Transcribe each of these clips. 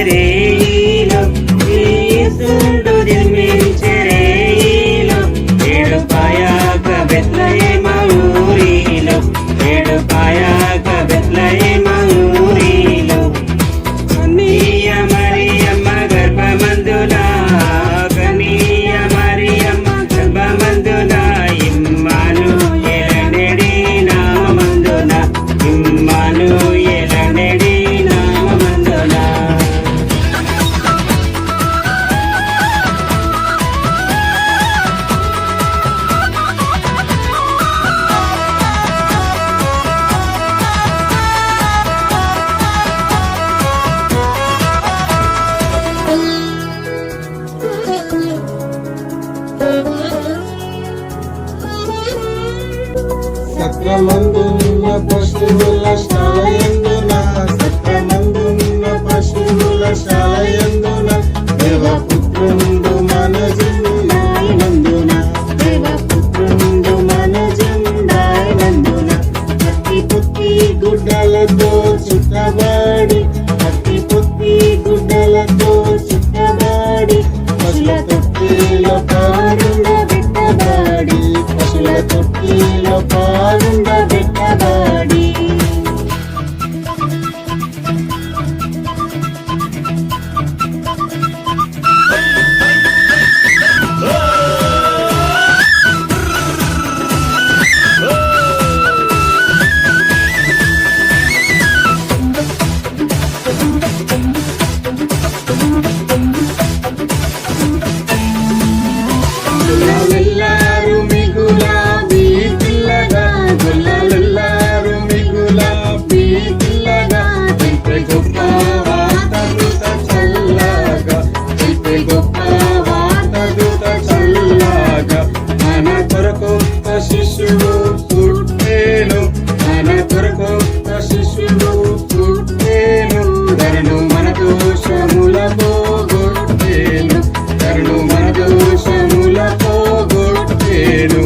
రేయిలో యేసుండు జన్మించే రేయిలో ఏడుపాయాక బెత్లెహేమ ఊరిలో ఏడుపాయాక బెత్లెహేమ ఊరిలో కన్నియ మరియమ్మ గర్భమందున కన్నియ మరియమ్మ గర్భమందున ఇమ్మానుయేల నెడి నామందున ఇమ్మానుయేల నెడి నామందున సత్రమందున్న పశువుల శాలయందున సత్రమందున్న పశువుల శాలయందున దేవపుత్రుండు మనజుండాయినందున దేవపుత్రుండు మనజుండాయినందున పత్తి పుత్తి గుడ్డలతో చుట్టబడి పత్తి పుత్తి గుడ్డలతో చుట్టబడి పశుల తొట్టిలో పారుండబెట్టబడి పశుల తొట్టిలో పారుండబెట్టబడి పిల్లలెల్లారు మిగులాబీ పిల్లగా పిల్లలెల్లారు మిగులాబీ పిల్లగా తెలిపే గొప్ప వార్త దూత చల్లగా తెలిపే గొప్ప వార్త దూత చల్లగా మన కొరకు ఒక శిశువు పుట్టెను మన కొరకు ఒక శిశువు పుట్టెను ధరణు మన దోషముల పోగొట్టెను ధరణు మన దోషముల పోగొట్టెను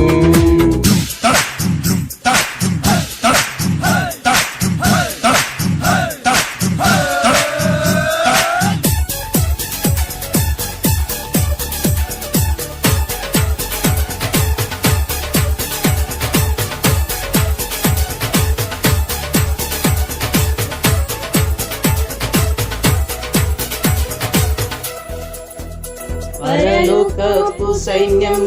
పరలోకపు సైన్యం